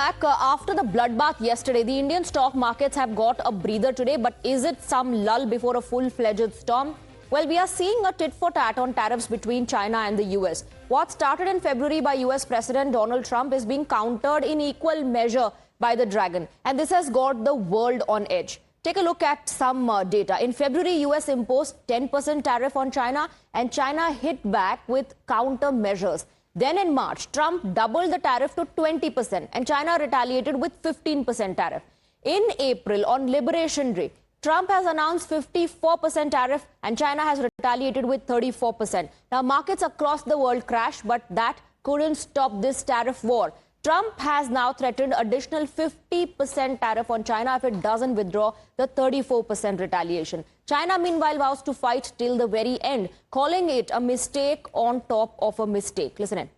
back. After the bloodbath yesterday, the Indian stock markets have got a breather today. But is it some lull before a full-fledged storm? Well, we are seeing a tit-for-tat on tariffs between China and the US. What started in February by US President Donald Trump is being countered in equal measure by the dragon. And this has got the world on edge. Take a look at some data. In February, US imposed 10% tariff on China, and China hit back with countermeasures. Then in March, Trump doubled the tariff to 20%, and China retaliated with 15% tariff. In April, on Liberation Day, Trump has announced 54% tariff, and China has retaliated with 34%. Now, markets across the world crashed, but that couldn't stop this tariff war. Trump has now threatened additional 50% tariff on China if it doesn't withdraw the 34% retaliation. China, meanwhile, vows to fight till the very end, calling it a mistake on top of a mistake. Listen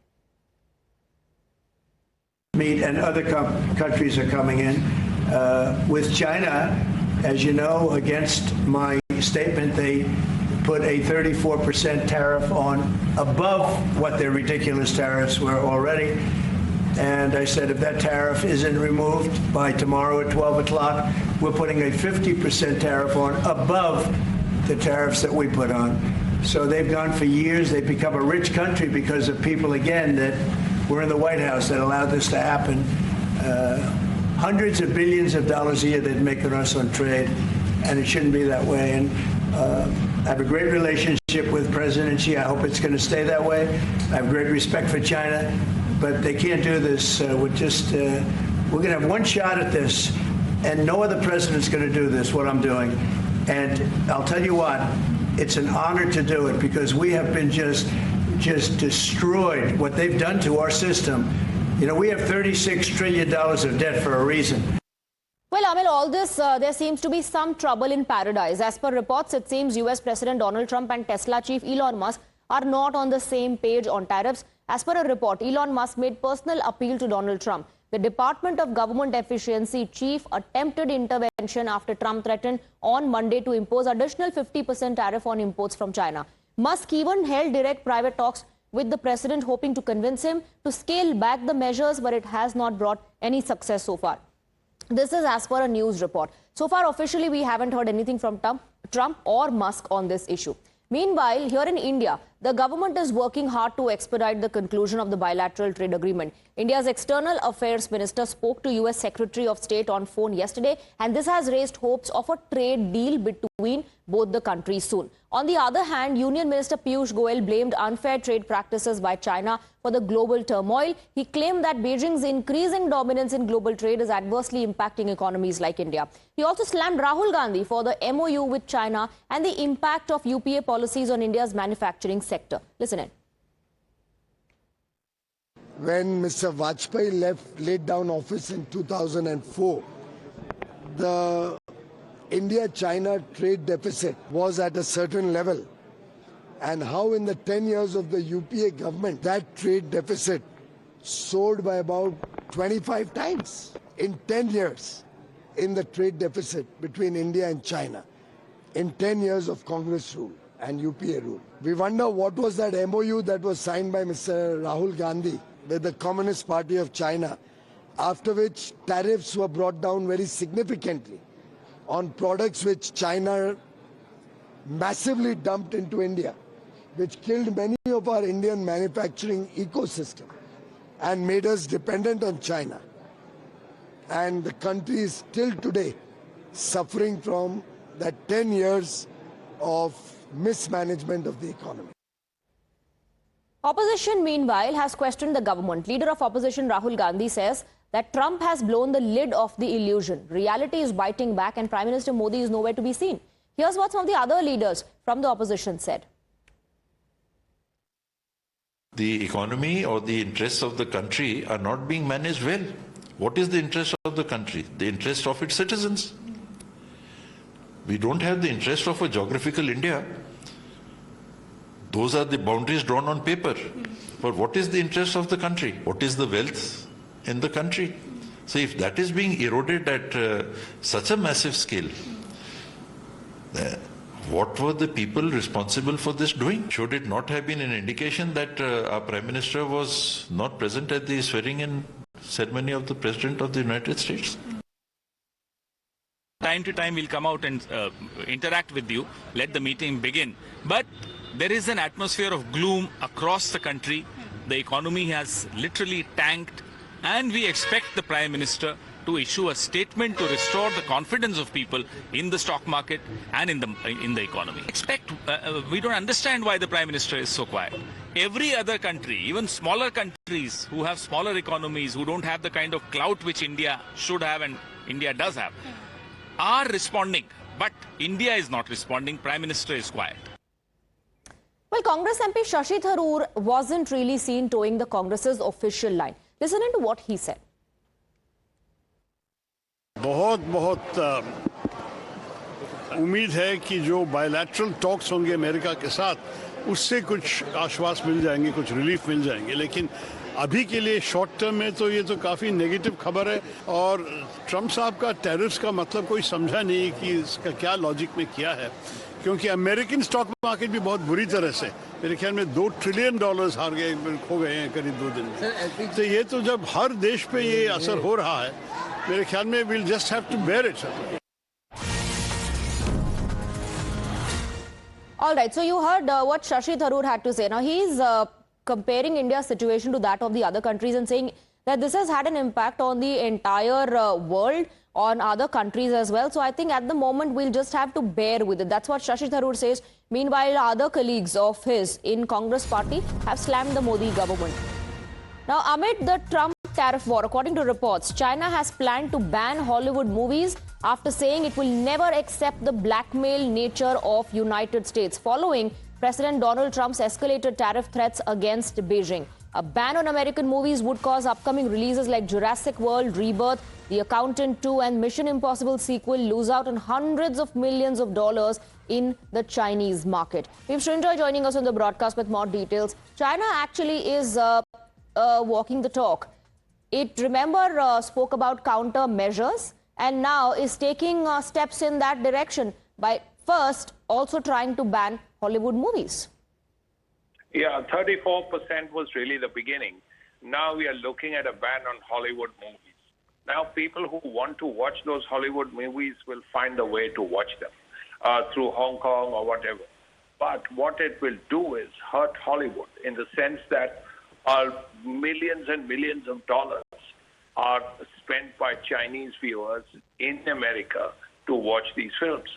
in. And other countries are coming in. With China, as you know, against my statement, they put a 34% tariff on above what their ridiculous tariffs were already. And I said, if that tariff isn't removed by tomorrow at 12 o'clock, we're putting a 50% tariff on above the tariffs that we put on. So they've gone for years. They've become a rich country because of people, again, that were in the White House that allowed this to happen. Hundreds of billions of dollars a year they'd make on us on trade, and it shouldn't be that way. And I have a great relationship with President Xi. I hope it's going to stay that way. I have great respect for China. But they can't do this. We're going to have one shot at this, and no other president's going to do this, what I'm doing. And I'll tell you what, it's an honor to do it because we have been just destroyed, what they've done to our system. You know, we have $36 trillion of debt for a reason. Well, Amil, all this, there seems to be some trouble in paradise. As per reports, it seems US President Donald Trump and Tesla chief Elon Musk are not on the same page on tariffs. As per a report, Elon Musk made personal appeal to Donald Trump. The Department of Government Efficiency chief attempted intervention after Trump threatened on Monday to impose additional 50% tariff on imports from China. Musk even held direct private talks with the president, hoping to convince him to scale back the measures, but it has not brought any success so far. This is as per a news report. So far, officially, we haven't heard anything from Trump or Musk on this issue. Meanwhile, here in India, the government is working hard to expedite the conclusion of the bilateral trade agreement. India's External Affairs Minister spoke to US Secretary of State on phone yesterday, and this has raised hopes of a trade deal between both the countries soon. On the other hand, Union Minister Piyush Goyal blamed unfair trade practices by China for the global turmoil. He claimed that Beijing's increasing dominance in global trade is adversely impacting economies like India. He also slammed Rahul Gandhi for the MOU with China and the impact of UPA policies on India's manufacturing sector. Listen in. When Mr. Vajpayee laid down office in 2004, the India-China trade deficit was at a certain level. And how in the 10 years of the UPA government, that trade deficit soared by about 25 times in 10 years in the trade deficit between India and China, in 10 years of Congress rule and UPA rule. We wonder what was that MOU that was signed by Mr. Rahul Gandhi with the Communist Party of China, after which tariffs were brought down very significantly on products which China massively dumped into India, which killed many of our Indian manufacturing ecosystem and made us dependent on China. And the country is still today suffering from that 10 years of mismanagement of the economy. Opposition, meanwhile, has questioned the government. Leader of opposition Rahul Gandhi says that Trump has blown the lid off the illusion. Reality is biting back and Prime Minister Modi is nowhere to be seen. Here's what some of the other leaders from the opposition said. The economy or the interests of the country are not being managed well. What is the interest of the country? The interest of its citizens. We don't have the interest of a geographical India. Those are the boundaries drawn on paper. But what is the interest of the country? What is the wealth in the country? So if that is being eroded at such a massive scale, what were the people responsible for this doing? Should it not have been an indication that our Prime Minister was not present at the swearing-in ceremony of the President of the United States. Time to time, we'll come out and interact with you, let the meeting begin. But there is an atmosphere of gloom across the country. The economy has literally tanked, and we expect the Prime Minister to issue a statement to restore the confidence of people in the stock market and in the economy. We don't understand why the Prime Minister is so quiet. Every other country, even smaller countries who have smaller economies, who don't have the kind of clout which India should have and India does have, are responding. But India is not responding. Prime Minister is quiet. Well, Congress MP Shashi Tharoor wasn't really seen towing the Congress's official line. Listen to what he said. बहुत उम्मीद है कि जो bilateral talks होंगे America के साथ उससे कुछ आश्वास मिल जाएंगे, कुछ रिलीफ मिल जाएंगे, लेकिन अभी के लिए शॉर्ट टर्म में तो ये तो काफ़ी नेगेटिव खबर है। और ट्रम्प साहब का टैरिफ्स का मतलब कोई समझा नहीं कि इसका क्या लॉजिक में किया है, क्योंकि अमेरिकन स्टॉक मार्केट भी बहुत बुरी तरह से मेरे ख्याल में $2 ट्रिलियन हार गए, खो गए हैं करीब 2 दिन में। तो ये तो जब हर देश पे ये असर हो रहा है, मेरे ख्याल में we'll just have to bear it. All right, so you heard what Shashi Tharoor had to say. Now, he's comparing India's situation to that of the other countries and saying that this has had an impact on the entire world, on other countries as well. So I think at the moment we'll just have to bear with it. That's what Shashi Tharoor says. Meanwhile, other colleagues of his in Congress party have slammed the Modi government. Now, amid the Trump tariff war, according to reports, China has planned to ban Hollywood movies after saying it will never accept the blackmail nature of United States following President Donald Trump's escalated tariff threats against Beijing. A ban on American movies would cause upcoming releases like Jurassic World, Rebirth, The Accountant 2 and Mission Impossible sequel lose out on hundreds of millions of dollars in the Chinese market. We have Srinjoy joining us on the broadcast with more details. China actually is walking the talk. It, remember, spoke about countermeasures and now is taking steps in that direction by first also trying to ban Hollywood movies. Yeah, 34% was really the beginning. Now we are looking at a ban on Hollywood movies. Now people who want to watch those Hollywood movies will find a way to watch them through Hong Kong or whatever. But what it will do is hurt Hollywood in the sense that millions and millions of dollars are spent by Chinese viewers in America to watch these films.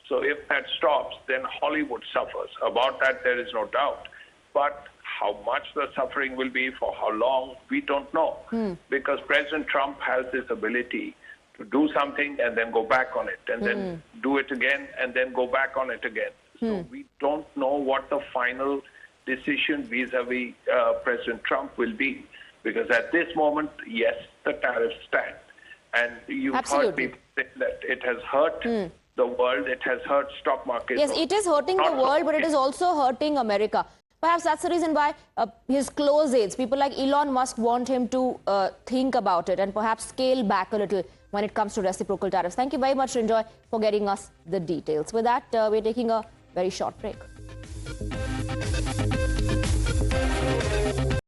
So if that stops, then Hollywood suffers. About that, there is no doubt. But how much the suffering will be, for how long, we don't know. Because President Trump has this ability to do something and then go back on it, and then do it again, and then go back on it again. So we don't know what the final decision vis-a-vis President Trump will be. Because at this moment, yes, the tariffs stand. And you've heard people say that it has hurt the world, it has hurt stock markets. Yes, it is hurting the world, but it is also hurting America. Perhaps that's the reason why his close aides, people like Elon Musk, want him to think about it and perhaps scale back a little when it comes to reciprocal tariffs. Thank you very much, Srinjoy, for getting us the details. With that, we're taking a very short break.